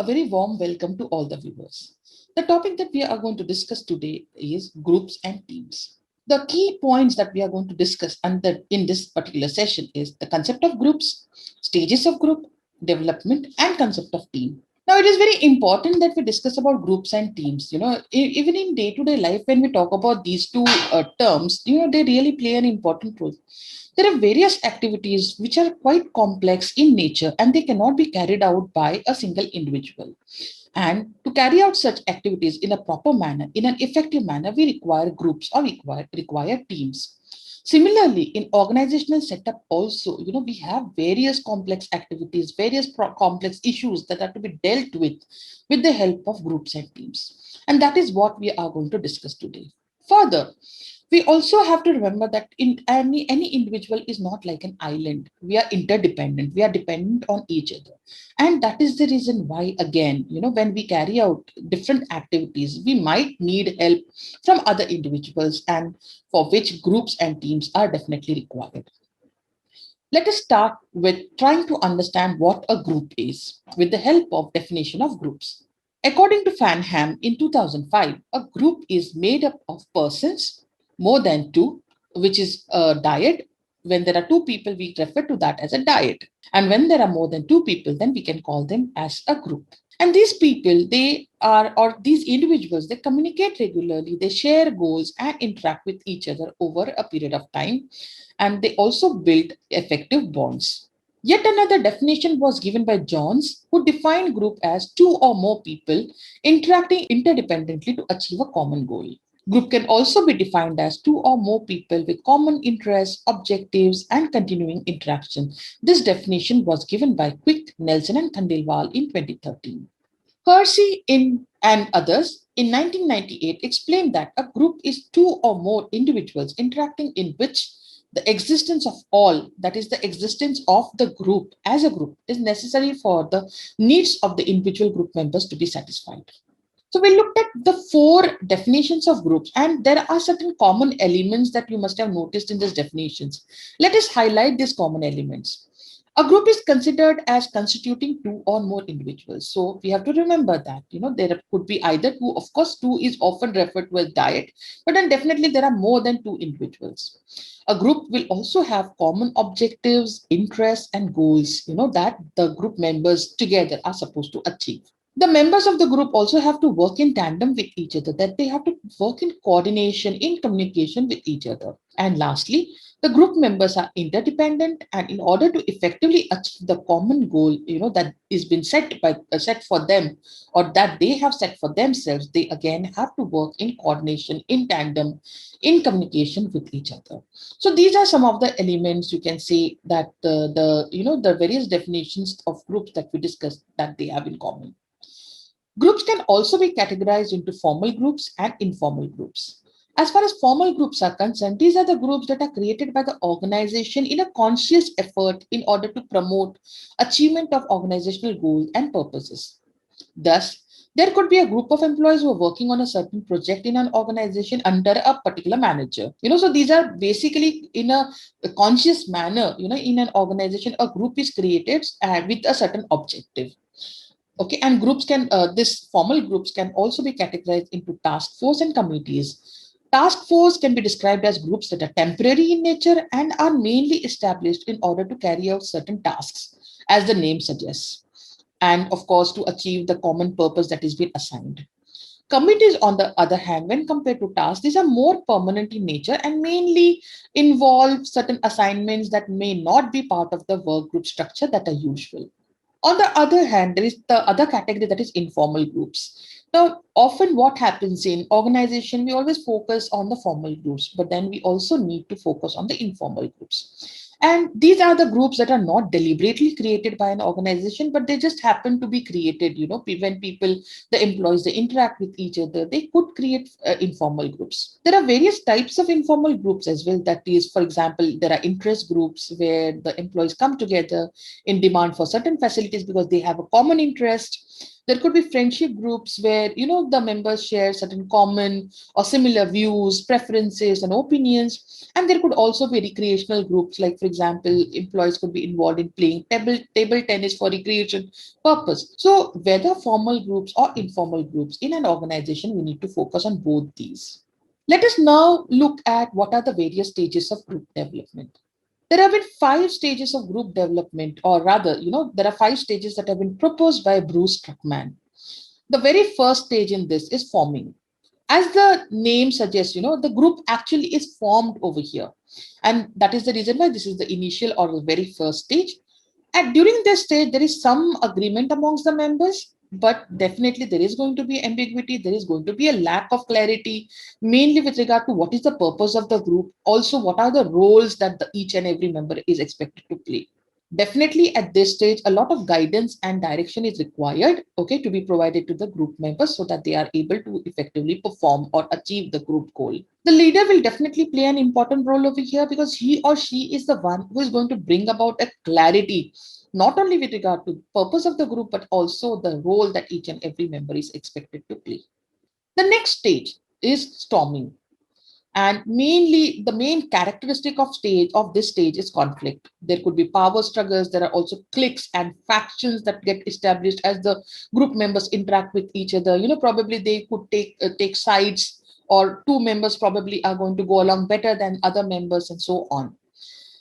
very warm welcome to all the viewers. The topic that we are going to discuss today is groups and teams. The key points that we are going to discuss in this particular session is the concept of groups, stages of group, development, and concept of team. Now, it is very important that we discuss about groups and teams. Even in day-to-day life, when we talk about these two terms, they really play an important role. There are various activities which are quite complex in nature and they cannot be carried out by a single individual. And to carry out such activities in a proper manner, in an effective manner, we require groups or require teams. Similarly, in organizational setup also, we have various complex activities, various complex issues that are to be dealt with the help of groups and teams. And that is what we are going to discuss today. Further, we also have to remember that any individual is not like an island. We are interdependent. We are dependent on each other. And that is the reason why, again, when we carry out different activities, we might need help from other individuals and for which groups and teams are definitely required. Let us start with trying to understand what a group is with the help of definition of groups. According to Fanham in 2005, a group is made up of persons more than two, which is a dyad. When there are two people, we refer to that as a dyad. And when there are more than two people, then we can call them as a group. And these people, these individuals, they communicate regularly, they share goals and interact with each other over a period of time. And they also build effective bonds. Yet another definition was given by Johns, who defined group as two or more people interacting interdependently to achieve a common goal. Group can also be defined as two or more people with common interests, objectives, and continuing interaction. This definition was given by Quick, Nelson, and Khandelwal in 2013. Hersey and others in 1998 explained that a group is two or more individuals interacting in which the existence of all, that is the existence of the group as a group, is necessary for the needs of the individual group members to be satisfied. So we looked at the four definitions of groups, and there are certain common elements that you must have noticed in these definitions. Let us highlight these common elements. A group is considered as constituting two or more individuals. So we have to remember that, there could be either two. Of course, two is often referred to as dyad, but then definitely there are more than two individuals. A group will also have common objectives, interests, and goals, that the group members together are supposed to achieve. The members of the group also have to work in tandem with each other, that they have to work in coordination, in communication with each other. And lastly, the group members are interdependent, and in order to effectively achieve the common goal, that is been set for them, or that they have set for themselves, they again have to work in coordination, in tandem, in communication with each other. So these are some of the elements you can say that the various definitions of groups that we discussed that they have in common. Groups can also be categorized into formal groups and informal groups. As far as formal groups are concerned, these are the groups that are created by the organization in a conscious effort in order to promote achievement of organizational goals and purposes. Thus, there could be a group of employees who are working on a certain project in an organization under a particular manager. So these are basically in a conscious manner, in an organization, a group is created with a certain objective. Okay, and this formal groups can also be categorized into task force and committees. Task force can be described as groups that are temporary in nature and are mainly established in order to carry out certain tasks, as the name suggests, and of course to achieve the common purpose that is being assigned. Committees, on the other hand, when compared to tasks, these are more permanent in nature and mainly involve certain assignments that may not be part of the work group structure that are usual. On the other hand, there is the other category that is informal groups. Now, often what happens in organization, we always focus on the formal groups, but then we also need to focus on the informal groups. And these are the groups that are not deliberately created by an organization, but they just happen to be created, when people, the employees, they interact with each other, they could create informal groups. There are various types of informal groups as well. That is, for example, there are interest groups where the employees come together in demand for certain facilities because they have a common interest. There could be friendship groups where, the members share certain common or similar views, preferences, and opinions. And there could also be recreational groups, like, for example, employees could be involved in playing table tennis for recreation purpose. So whether formal groups or informal groups in an organization, we need to focus on both these. Let us now look at what are the various stages of group development. There have been 5 stages of group development, or rather, there are 5 stages that have been proposed by Bruce Struckman. The very first stage in this is forming. As the name suggests, the group actually is formed over here. And that is the reason why this is the initial or the very first stage. And during this stage, there is some agreement amongst the members, but definitely there is going to be ambiguity. There is going to be a lack of clarity, mainly with regard to what is the purpose of the group. Also, what are the roles that each and every member is expected to play. Definitely at this stage, a lot of guidance and direction is required, okay, to be provided to the group members so that they are able to effectively perform or achieve the group goal. The leader will definitely play an important role over here because he or she is the one who is going to bring about a clarity, not only with regard to purpose of the group, but also the role that each and every member is expected to play. The next stage is storming. And mainly, the main characteristic of this stage is conflict. There could be power struggles. There are also cliques and factions that get established as the group members interact with each other. Probably they could take sides, or two members probably are going to go along better than other members, and so on.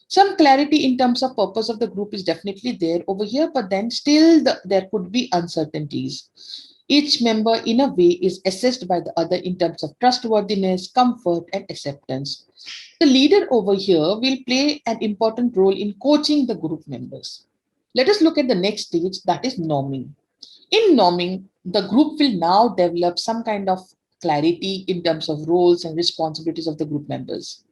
Some clarity in terms of purpose of the group is definitely there over here, but then still there could be uncertainties. Each member, in a way, is assessed by the other in terms of trustworthiness, comfort, and acceptance. The leader over here will play an important role in coaching the group members. Let us look at the next stage, that is norming. In norming, the group will now develop some kind of clarity in terms of roles and responsibilities of the group members.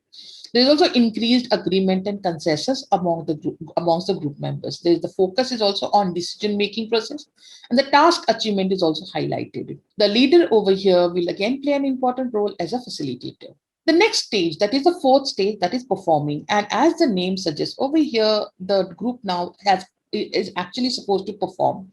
There is also increased agreement and consensus amongst the group members. There is the focus is also on decision making process, and the task achievement is also highlighted. The leader over here will again play an important role as a facilitator. The next stage, that is the fourth stage, that is performing. And as the name suggests, over here, the group now is actually supposed to perform.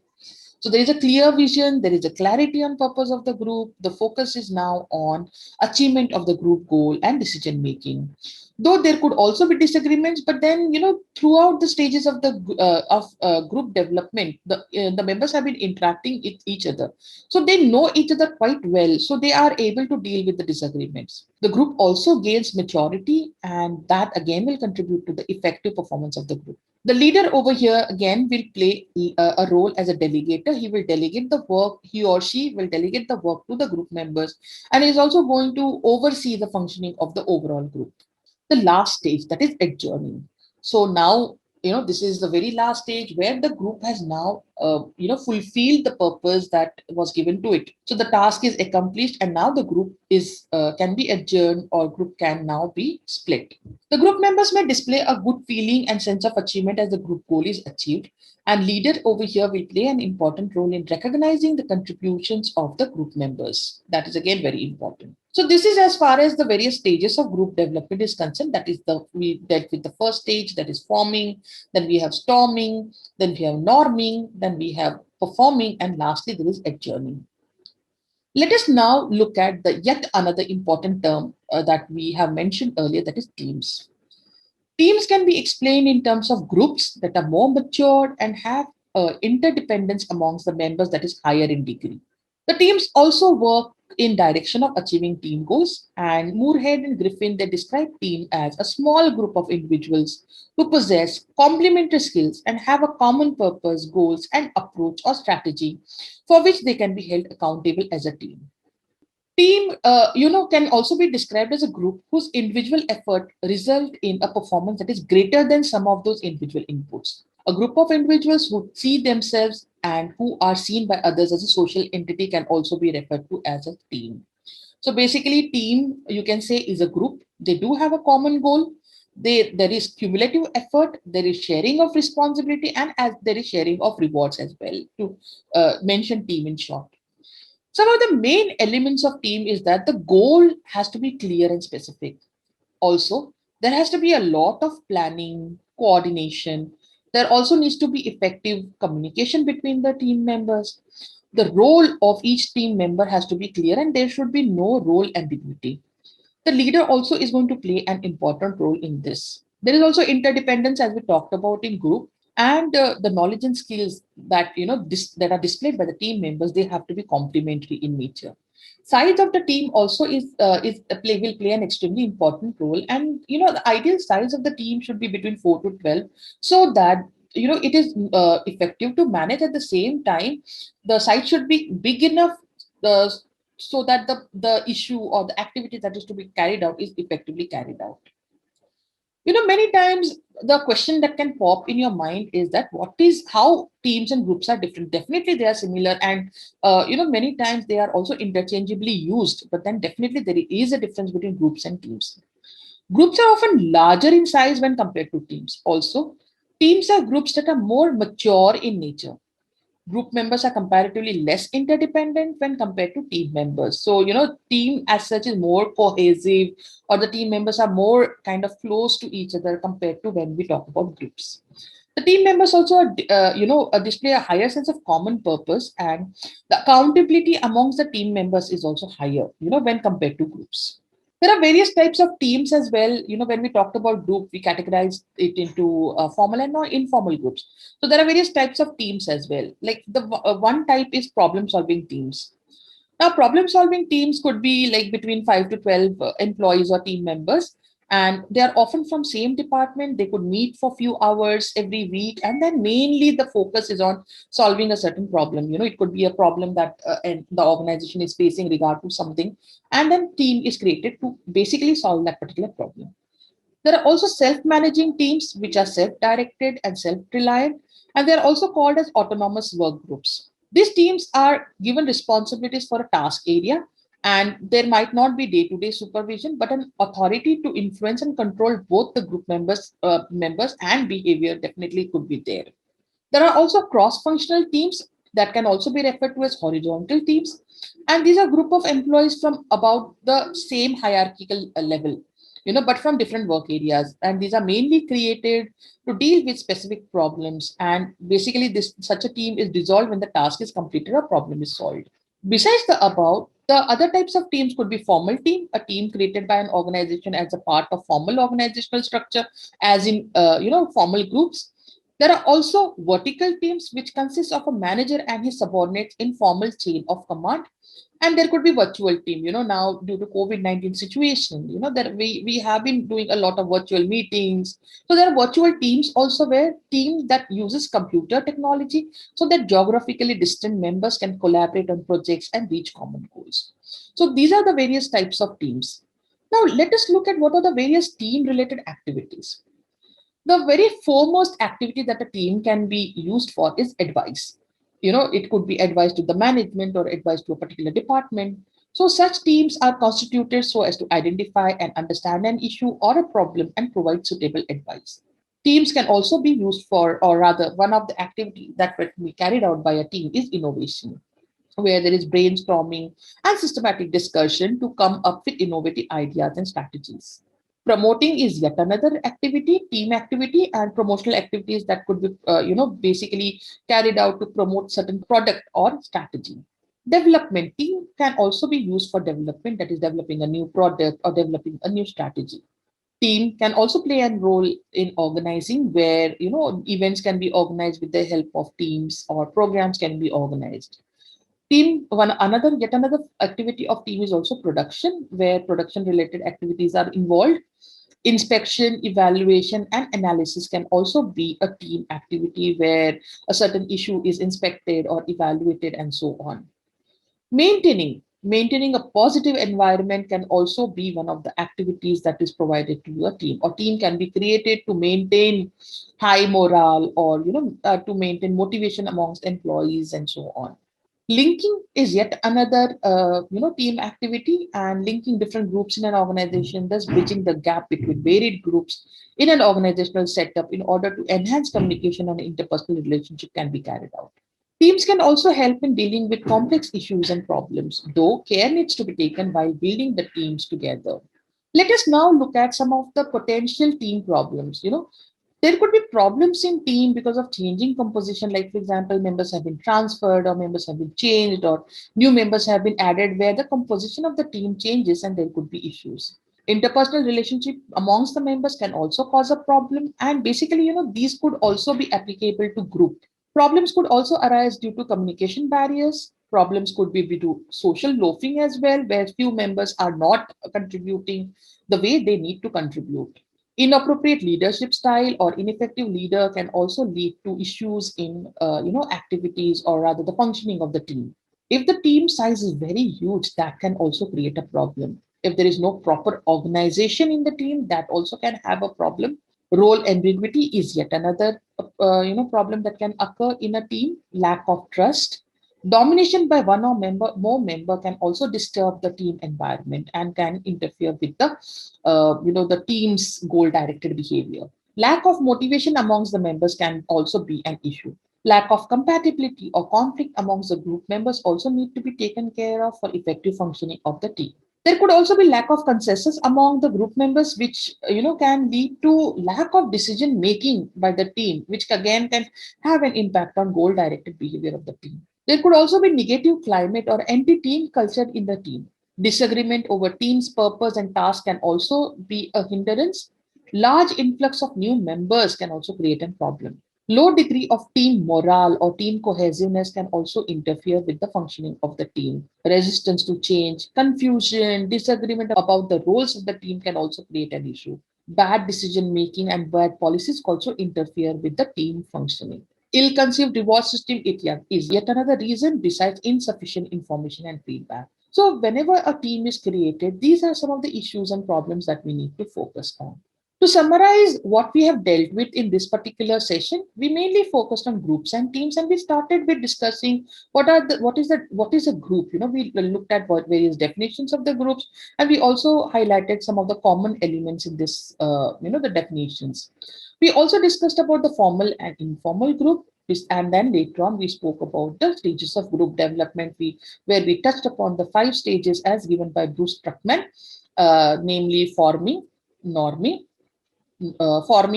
So there is a clear vision, there is a clarity on purpose of the group. The focus is now on achievement of the group goal and decision making. Though there could also be disagreements, but then throughout the stages of the group development, the members have been interacting with each other, so they know each other quite well. So they are able to deal with the disagreements. The group also gains maturity, and that again will contribute to the effective performance of the group. The leader over here again will play a role as a delegator. He will delegate the work, he or she will delegate the work to the group members, and is also going to oversee the functioning of the overall group. The last stage, that is adjourning. So now, this is the very last stage where the group has now, fulfilled the purpose that was given to it. So the task is accomplished, and now the group is can be adjourned, or group can now be split. The group members may display a good feeling and sense of achievement as the group goal is achieved, and leader over here will play an important role in recognizing the contributions of the group members. That is again very important. So this is as far as the various stages of group development is concerned. That is we dealt with the first stage, that is forming, then we have storming, then we have norming, then we have performing, and lastly there is adjourning. Let us now look at the yet another important term that we have mentioned earlier, that is teams. Teams can be explained in terms of groups that are more matured and have interdependence amongst the members that is higher in degree. The teams also work in direction of achieving team goals, and Moorhead and Griffin, they describe team as a small group of individuals who possess complementary skills and have a common purpose, goals, and approach or strategy for which they can be held accountable as a team. Team, can also be described as a group whose individual effort result in a performance that is greater than some of those individual inputs. A group of individuals who see themselves and who are seen by others as a social entity can also be referred to as a team. So basically, team, you can say, is a group. They do have a common goal. There is cumulative effort, there is sharing of responsibility, and as there is sharing of rewards as well, to mention team in short. Some of the main elements of team is that the goal has to be clear and specific. Also, there has to be a lot of planning, coordination. There also needs to be effective communication between the team members. The role of each team member has to be clear and there should be no role ambiguity. The leader also is going to play an important role in this. There is also interdependence, as we talked about in group, and the knowledge and skills that that are displayed by the team members, they have to be complementary in nature. Size of the team also will play an extremely important role, and the ideal size of the team should be between 4 to 12, so that it is effective to manage. At the same time, the site should be big enough, uh, so that the issue or the activity that is to be carried out is effectively carried out. Many times the question that can pop in your mind is that what is how teams and groups are different. Definitely they are similar, and many times they are also interchangeably used, but then definitely there is a difference between groups and teams. Groups are often larger in size when compared to teams. Also, teams are groups that are more mature in nature. Group members are comparatively less interdependent when compared to team members. So, team as such is more cohesive, or the team members are more kind of close to each other compared to when we talk about groups. The team members also, display a higher sense of common purpose, and the accountability amongst the team members is also higher, when compared to groups. There are various types of teams as well. When we talked about group, we categorized it into formal and informal groups. So there are various types of teams as well. Like the one type is problem solving teams. Now, problem solving teams could be like between 5 to 12 employees or team members, and they are often from same department. They could meet for few hours every week, and then mainly the focus is on solving a certain problem. It could be a problem that and the organization is facing regard to something, and then team is created to basically solve that particular problem. There are also self-managing teams which are self-directed and self-reliant, and they are also called as autonomous work groups. These teams are given responsibilities for a task area, and there might not be day-to-day supervision, but an authority to influence and control both the group members and behavior definitely could be there. There are also cross-functional teams that can also be referred to as horizontal teams, and these are group of employees from about the same hierarchical level, but from different work areas, and these are mainly created to deal with specific problems. And basically, this such a team is dissolved when the task is completed or problem is solved. Besides the above, the other types of teams could be formal team, a team created by an organization as a part of formal organizational structure, as in formal groups. There are also vertical teams, which consist of a manager and his subordinates in formal chain of command. And there could be virtual team. Now due to COVID-19 situation, that we have been doing a lot of virtual meetings. So there are virtual teams also, where teams that uses computer technology, so that geographically distant members can collaborate on projects and reach common goals. So these are the various types of teams. Now let us look at what are the various team related activities. The very foremost activity that a team can be used for is advice. It could be advice to the management or advice to a particular department. So such teams are constituted so as to identify and understand an issue or a problem and provide suitable advice. Teams can also be used for, or rather, one of the activities that will be carried out by a team is innovation, where there is brainstorming and systematic discussion to come up with innovative ideas and strategies. Promoting is yet another activity, team activity, and promotional activities that could be, basically carried out to promote certain product or strategy. Development team can also be used for development, that is developing a new product or developing a new strategy. Team can also play a role in organizing, where events can be organized with the help of teams, or programs can be organized. Team one another Yet another activity of team is also production, where production related activities are involved. Inspection, evaluation, and analysis can also be a team activity, where a certain issue is inspected or evaluated and so on. Maintaining a positive environment can also be one of the activities that is provided to your team, or team can be created to maintain high morale, or to maintain motivation amongst employees and so on. Linking is yet another team activity, and linking different groups in an organization, thus bridging the gap between varied groups in an organizational setup in order to enhance communication and interpersonal relationship can be carried out. Teams can also help in dealing with complex issues and problems, though care needs to be taken while building the teams together. Let us now look at some of the potential team problems. There could be problems in team because of changing composition, like for example, members have been transferred or members have been changed or new members have been added where the composition of the team changes and there could be issues. Interpersonal relationship amongst the members can also cause a problem, and basically, these could also be applicable to group. Problems could also arise due to communication barriers. Problems could be due to social loafing as well, where few members are not contributing the way they need to contribute. Inappropriate leadership style or ineffective leader can also lead to issues in activities or rather the functioning of the team. If the team size is very huge, that can also create a problem. If there is no proper organization in the team, that also can have a problem. Role ambiguity is yet another problem that can occur in a team. Lack of trust, domination by one or more member can also disturb the team environment and can interfere with the team's goal directed behavior. Lack of motivation amongst the members can also be an issue. Lack of compatibility or conflict amongst the group members also need to be taken care of for effective functioning of the team. There could also be lack of consensus among the group members, which can lead to lack of decision making by the team, which again can have an impact on goal directed behavior of the team. There could also be negative climate or anti-team culture in the team. Disagreement over team's purpose and task can also be a hindrance. Large influx of new members can also create a problem. Low degree of team morale or team cohesiveness can also interfere with the functioning of the team. Resistance to change, confusion, disagreement about the roles of the team can also create an issue. Bad decision making and bad policies also interfere with the team functioning. Ill-conceived reward system is yet another reason besides insufficient information and feedback. So whenever a team is created, these are some of the issues and problems that we need to focus on. To summarize what we have dealt with in this particular session, we mainly focused on groups and teams, and we started with discussing what is a group. We looked at what various definitions of the groups, and we also highlighted some of the common elements in this, the definitions. We also discussed about the formal and informal group, and then later on we spoke about the stages of group development, where we touched upon the 5 stages as given by Bruce Struckman, namely forming,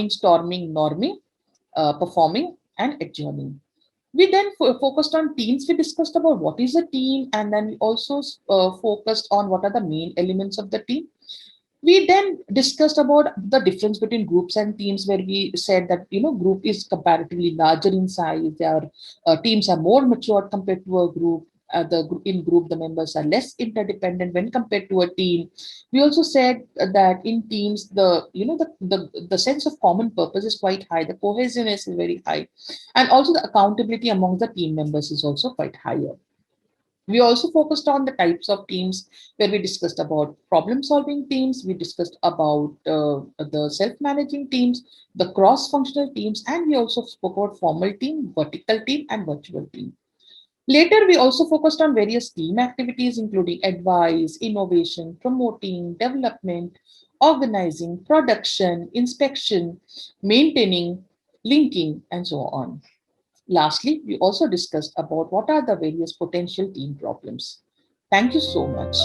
storming, norming, performing, and adjourning. We then focused on teams. We discussed about what is a team, and then we also focused on what are the main elements of the team. We then discussed about the difference between groups and teams, where we said that group is comparatively larger in size. Their teams are more mature compared to a group. In group, the members are less interdependent when compared to a team. We also said that in teams, the sense of common purpose is quite high. The cohesiveness is very high, and also the accountability among the team members is also quite higher. We also focused on the types of teams, where we discussed about problem solving teams, we discussed about the self-managing teams, the cross-functional teams, and we also spoke about formal team, vertical team, and virtual team. Later, we also focused on various team activities, including advice, innovation, promoting, development, organizing, production, inspection, maintaining, linking, and so on. Lastly, we also discussed about what are the various potential team problems. Thank you so much.